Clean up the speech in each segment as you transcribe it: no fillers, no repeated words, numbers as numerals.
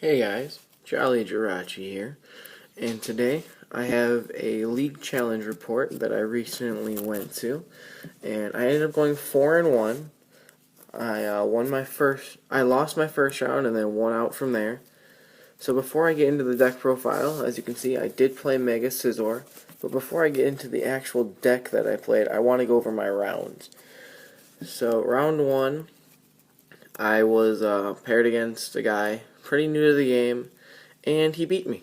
Hey guys, Jolly Jirachi here, and today I have a league challenge report that I recently went to, and I ended up going 4-1. I lost my first round and then won out from there. So before I get into the deck profile, as you can see, I did play Mega Scizor, but before I get into the actual deck that I played, I want to go over my rounds. So round one, I was paired against a guy pretty new to the game, and he beat me.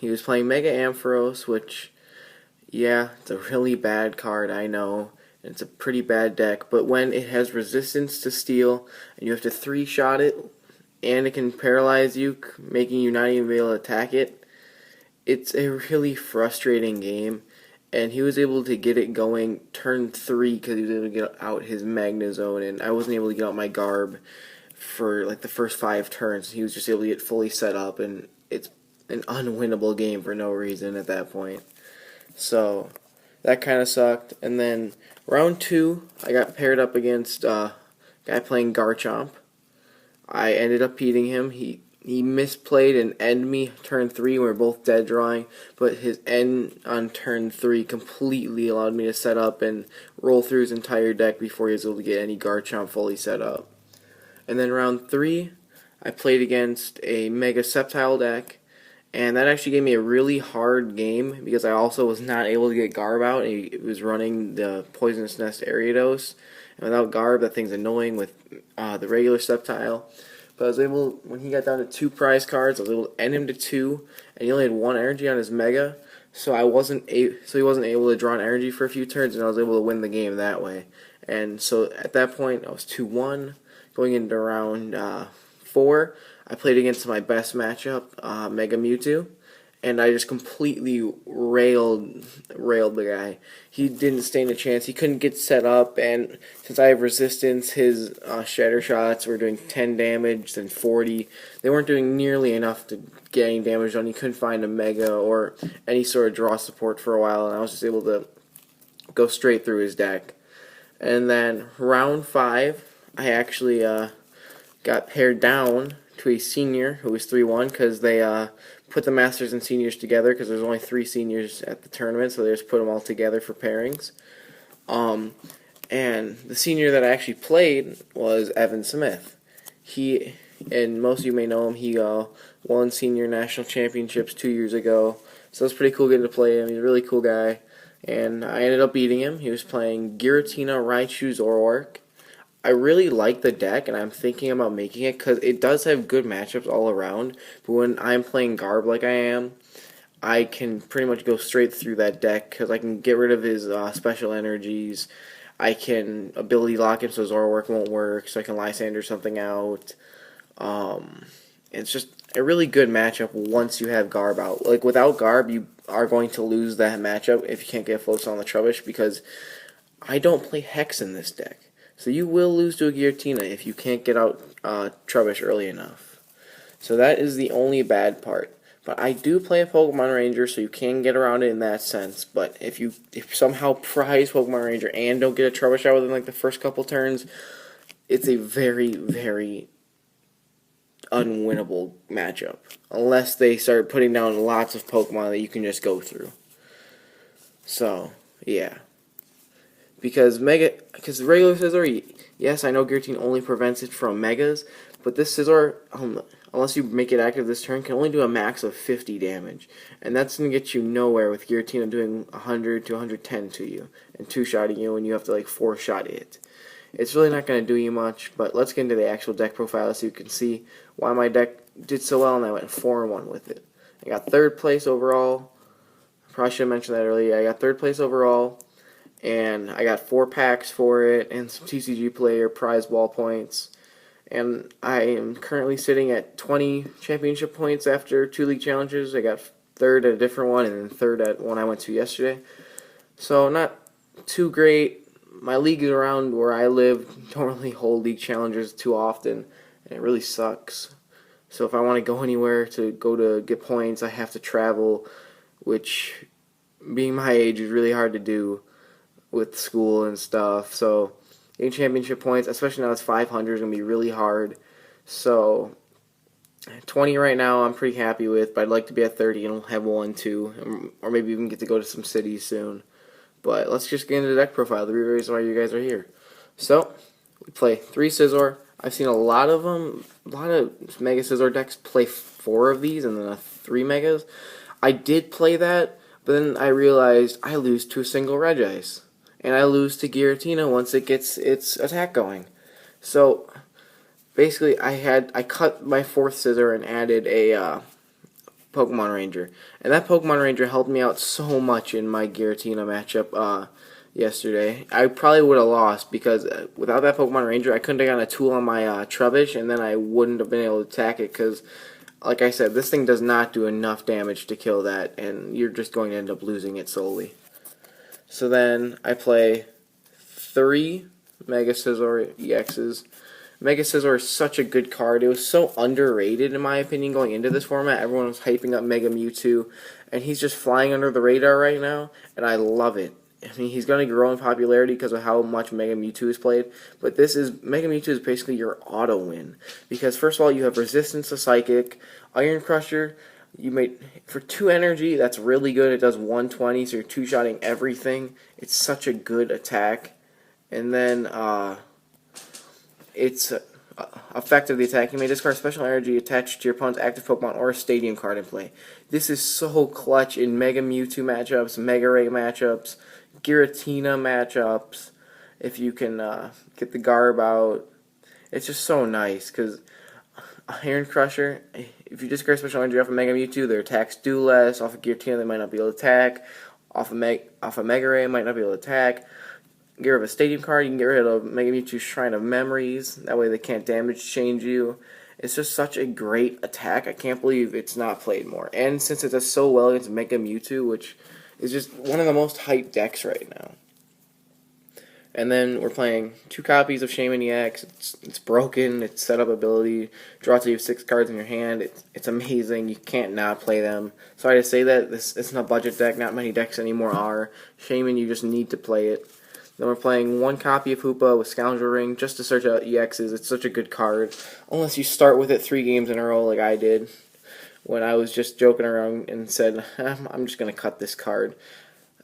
He was playing Mega Ampharos, which, yeah, it's a really bad card, I know. And it's a pretty bad deck, but when it has resistance to steel, and you have to three-shot it, and it can paralyze you, making you not even be able to attack it, it's a really frustrating game. And he was able to get it going turn 3 because he was able to get out his Magnezone, and I wasn't able to get out my Garb for like the first 5 turns. He was just able to get fully set up, and it's an unwinnable game for no reason at that point. So that kind of sucked. And then round 2, I got paired up against a guy playing Garchomp. I ended up beating him. He misplayed and ended me turn 3. We were both dead drawing, but his end on turn 3 completely allowed me to set up and roll through his entire deck before he was able to get any Garchomp fully set up. And then round 3, I played against a Mega Sceptile deck, and that actually gave me a really hard game because I also was not able to get Garb out. He was running the Poisonous Nest Ariados, and without Garb, that thing's annoying with the regular Sceptile. But I was able, when he got down to 2 prize cards, I was able to end him to 2, and he only had 1 energy on his Mega, so he wasn't able to draw an energy for a few turns, and I was able to win the game that way. And so at that point, I was 2-1. Going into round 4, I played against my best matchup, Mega Mewtwo, and I just completely railed the guy. He didn't stand a chance. He couldn't get set up, and since I have resistance, his Shatter Shots were doing 10 damage, then 40. They weren't doing nearly enough to get any damage done. He couldn't find a Mega or any sort of draw support for a while, and I was just able to go straight through his deck. And then round 5, I actually got paired down to a senior who was 3-1 because they put the masters and seniors together because there's only 3 seniors at the tournament, so they just put them all together for pairings. And the senior that I actually played was Evan Smith. He, and most of you may know him, he won senior national championships 2 years ago, so it's pretty cool getting to play him. He's a really cool guy, and I ended up beating him. He was playing Giratina, Raichu, Zoroark. I really like the deck, and I'm thinking about making it because it does have good matchups all around. But when I'm playing Garb like I am, I can pretty much go straight through that deck because I can get rid of his special energies. I can ability lock him so Zoroark won't work, so I can Lysander something out. It's just a really good matchup once you have Garb out. Like without Garb, you are going to lose that matchup if you can't get Floats on the Trubbish because I don't play Hex in this deck. So you will lose to a Giratina if you can't get out Trubbish early enough. So that is the only bad part. But I do play a Pokemon Ranger, so you can get around it in that sense. But if you somehow prize Pokemon Ranger and don't get a Trubbish out within like the first couple turns, it's a very, very unwinnable matchup. Unless they start putting down lots of Pokemon that you can just go through. So, yeah. Because the regular Scizor, yes, I know Giratina only prevents it from Megas, but this Scizor, unless you make it active this turn, can only do a max of 50 damage. And that's going to get you nowhere with Giratina doing 100 to 110 to you, and 2-shotting you, and you have to like 4-shot it. It's really not going to do you much, but let's get into the actual deck profile so you can see why my deck did so well, and I went 4-1 with it. I got 3rd place overall. Probably should have mentioned that earlier. I got 3rd place overall. And I got 4 packs for it, and some TCG player prize ball points. And I am currently sitting at 20 championship points after 2 league challenges. I got 3rd at a different one, and then 3rd at one I went to yesterday. So not too great. My leagues around where I live don't really hold league challenges too often, and it really sucks. So if I want to go anywhere to go to get points, I have to travel, which, being my age, is really hard to do with school and stuff. So getting championship points, especially now it's 500, is going to be really hard. So 20 right now I'm pretty happy with, but I'd like to be at 30 and have 1, 2, or maybe even get to go to some cities soon. But let's just get into the deck profile, the reason why you guys are here. So, we play 3 Scizor. I've seen a lot of them, a lot of Mega Scizor decks play 4 of these and then 3 Megas. I did play that, but then I realized I lose to a single Regice. And I lose to Giratina once it gets its attack going. So, basically, I cut my 4th Scizor and added a Pokemon Ranger. And that Pokemon Ranger helped me out so much in my Giratina matchup yesterday. I probably would have lost because without that Pokemon Ranger, I couldn't have gotten a tool on my Trubbish, and then I wouldn't have been able to attack it because, like I said, this thing does not do enough damage to kill that, and you're just going to end up losing it solely. So then I play 3 Mega Scizor EXs. Mega Scizor is such a good card. It was so underrated, in my opinion, going into this format. Everyone was hyping up Mega Mewtwo, and he's just flying under the radar right now, and I love it. I mean, he's going to grow in popularity because of how much Mega Mewtwo is played, but Mega Mewtwo is basically your auto win. Because, first of all, you have Resistance to Psychic, Iron Crusher. For 2 energy, that's really good. It does 120, so you're 2-shotting everything. It's such a good attack. And then, its effect of the attack. You may discard special energy attached to your opponent's active Pokemon or a Stadium card in play. This is so clutch in Mega Mewtwo matchups, Mega Ray matchups, Giratina matchups. If you can get the Garb out, it's just so nice because Iron Crusher, if you discard special energy off of Mega Mewtwo, their attacks do less. Off of Giratina, they might not be able to attack. Off of Mega Ray, might not be able to attack. Get rid of a Stadium card, you can get rid of Mega Mewtwo's Shrine of Memories. That way they can't damage change you. It's just such a great attack. I can't believe it's not played more. And since it does so well against Mega Mewtwo, which is just one of the most hyped decks right now. And then we're playing 2 copies of Shaman EX. It's broken. Its setup ability. Draw till you have 6 cards in your hand. It's amazing. You can't not play them. Sorry to say that. It's not a budget deck. Not many decks anymore are. Shaman, you just need to play it. Then we're playing 1 copy of Hoopa with Scoundrel Ring just to search out EXs. It's such a good card. Unless you start with it 3 games in a row like I did. When I was just joking around and said, I'm just going to cut this card.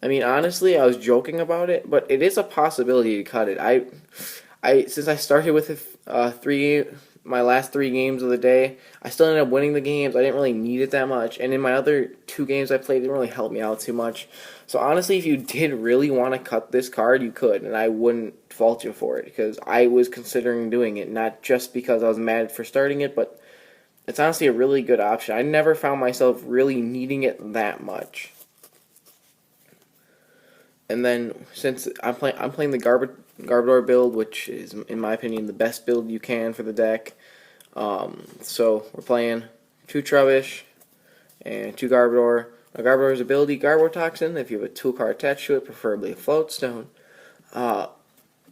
I mean, honestly, I was joking about it, but it is a possibility to cut it. Since I started with it, my last 3 games of the day, I still ended up winning the games. I didn't really need it that much, and in my other 2 games I played, it didn't really help me out too much. So honestly, if you did really want to cut this card, you could, and I wouldn't fault you for it, because I was considering doing it, not just because I was mad for starting it, but it's honestly a really good option. I never found myself really needing it that much. And then, since I'm playing the Garbodor build, which is, in my opinion, the best build you can for the deck. So we're playing 2 Trubbish and 2 Garbodor. Now, Garbodor's ability, Garbodor Toxin. If you have a tool card attached to it, preferably a Float Stone.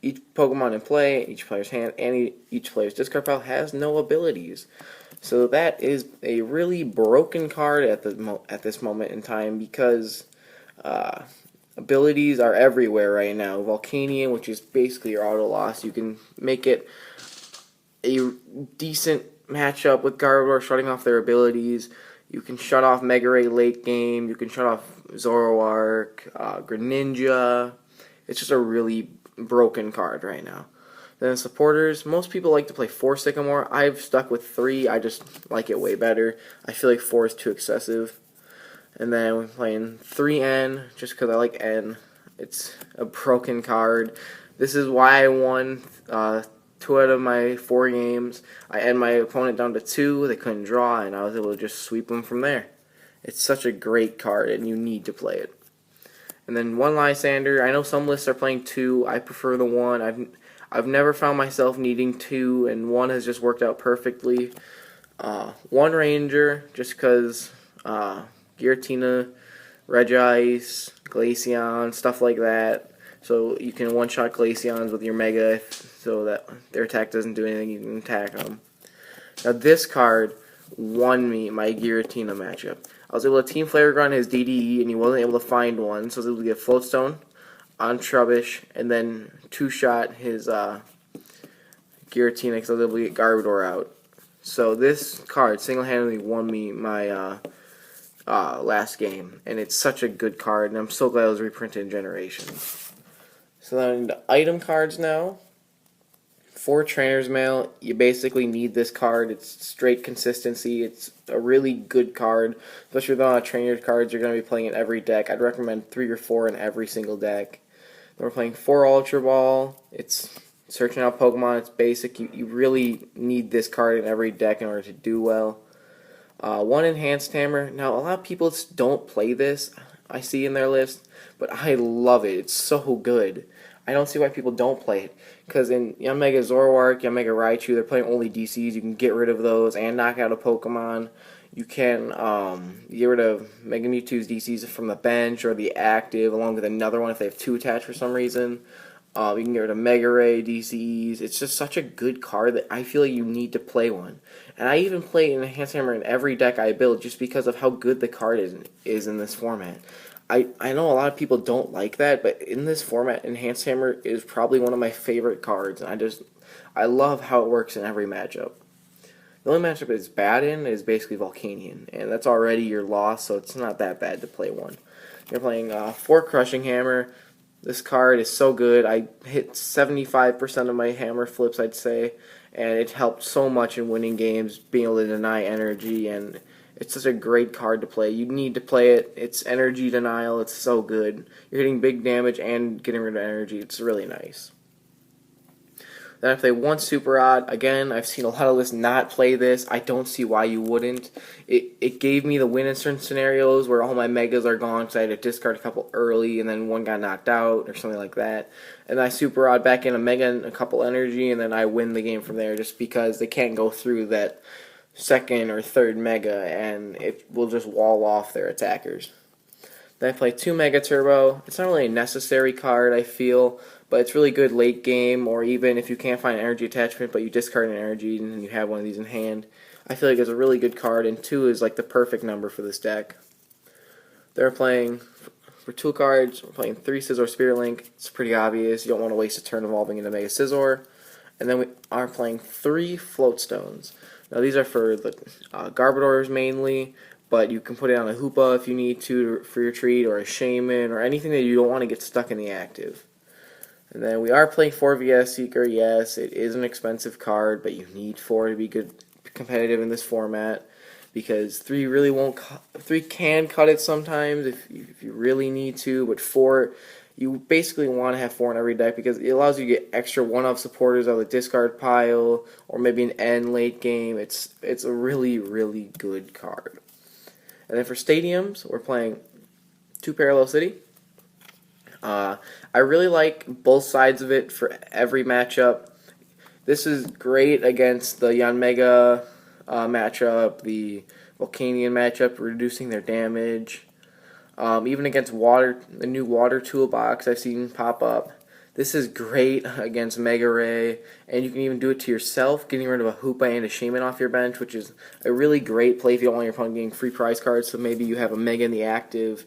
Each Pokemon in play, each player's hand, and each player's discard pile has no abilities. So that is a really broken card at this moment in time because abilities are everywhere right now. Volcanion, which is basically your auto loss, you can make it a decent matchup with Garbodor shutting off their abilities. You can shut off Mega Ray late game. You can shut off Zoroark, Greninja. It's just a really broken card right now. Then supporters, most people like to play 4 Sycamore. I've stuck with 3. I just like it way better. I feel like 4 is too excessive. And then we're playing 3N, just because I like N. It's a broken card. This is why I won 2 out of my 4 games. I had my opponent down to 2. They couldn't draw, and I was able to just sweep them from there. It's such a great card, and you need to play it. And then 1 Lysander. I know some lists are playing 2. I prefer the 1. I've never found myself needing 2, and 1 has just worked out perfectly. 1 Ranger, just because Giratina, Regice, Glaceon, stuff like that. So you can one-shot Glaceons with your Mega so that their attack doesn't do anything. You can attack them. Now this card won me my Giratina matchup. I was able to Team Flare Gun his DDE, and he wasn't able to find one, so I was able to get Float Stone on Trubbish, and then 2-shot his Giratina because I was able to get Garbodor out. So this card single-handedly won me my last game, and it's such a good card, and I'm so glad it was reprinted in Generations. So then the item cards now. For Trainer's Mail, you basically need this card. It's straight consistency. It's a really good card, especially with a lot of trainer cards. You're going to be playing in every deck. I'd recommend 3 or 4 in every single deck. Then we're playing 4 Ultra Ball. It's searching out Pokemon. It's basic. You really need this card in every deck in order to do well. 1 Enhanced Hammer. Now, a lot of people don't play this, I see in their list, but I love it. It's so good. I don't see why people don't play it. Because in Mega Zoroark, Mega Raichu, they're playing only DCs. You can get rid of those and knock out a Pokemon. You can get rid of Mega Mewtwo's DCs from the bench or the active, along with another one if they have 2 attached for some reason. You can get rid of Mega Ray DCs. It's just such a good card that I feel like you need to play one. And I even play Enhanced Hammer in every deck I build just because of how good the card is in this format. I know a lot of people don't like that, but in this format, Enhanced Hammer is probably one of my favorite cards, and I love how it works in every matchup. The only matchup it's bad in is basically Volcanion, and that's already your loss, so it's not that bad to play one. You're playing 4 Crushing Hammer. This card is so good. I hit 75% of my hammer flips, I'd say, and it helped so much in winning games, being able to deny energy, and it's such a great card to play. You need to play it. It's energy denial. It's so good. You're hitting big damage and getting rid of energy. It's really nice. Then I play 1 Super Odd. Again, I've seen a lot of lists not play this. I don't see why you wouldn't. It gave me the win in certain scenarios where all my Megas are gone because I had to discard a couple early and then one got knocked out or something like that. And I Super Odd back in a Mega and a couple energy, and then I win the game from there just because they can't go through that second or third Mega, and it will just wall off their attackers. Then I play 2 Mega Turbo. It's not really a necessary card, I feel, but it's really good late game, or even if you can't find an energy attachment, but you discard an energy and you have one of these in hand. I feel like it's a really good card, and 2 is like the perfect number for this deck. They're playing, for 2 cards, we're playing 3 Scizor Spirit Link. It's pretty obvious. You don't want to waste a turn evolving into Mega Scizor. And then we are playing 3 Float Stones. Now these are for the Garbodors mainly, but you can put it on a Hoopa if you need to for your treat, or a Shaman, or anything that you don't want to get stuck in the active. And then we are playing 4 VS Seeker. Yes, it is an expensive card, but you need 4 to be good competitive in this format, because 3 really won't. 3 can cut it sometimes if you really need to, but 4. You basically want to have 4 in every deck because it allows you to get extra one-off supporters out of the discard pile, or maybe an end late game. It's a really, really good card. And then for stadiums, we're playing 2 Parallel City. I really like both sides of it for every matchup. This is great against the Yanmega matchup, the Volcanion matchup, reducing their damage. Even against the new water toolbox I've seen pop up. This is great against Mega Ray, and you can even do it to yourself, getting rid of a Hoopa and a Shaman off your bench, which is a really great play if you don't want your opponent getting free prize cards. So maybe you have a Mega in the active,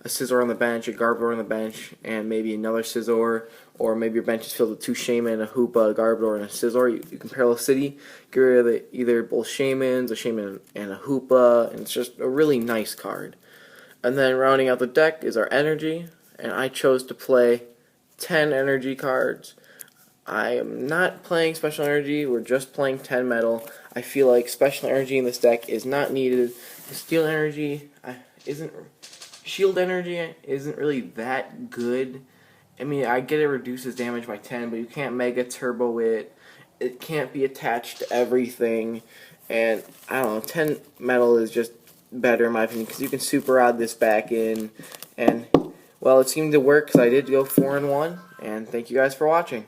a Scizor on the bench, a Garbodor on the bench, and maybe another Scizor, or maybe your bench is filled with 2 Shaman, a Hoopa, a Garbodor, and a Scizor. You can Parallel City, get rid of either both Shamans, a Shaman and a Hoopa, and it's just a really nice card. And then rounding out the deck is our energy, and I chose to play 10 energy cards. I am not playing special energy, we're just playing 10 metal. I feel like special energy in this deck is not needed. The steel energy shield energy isn't really that good. I mean, I get it reduces damage by 10, but you can't Mega Turbo it. It can't be attached to everything. And I don't know, 10 metal is just better in my opinion, because you can Super Odd this back in, and well, it seemed to work because I did go 4-1, and thank you guys for watching.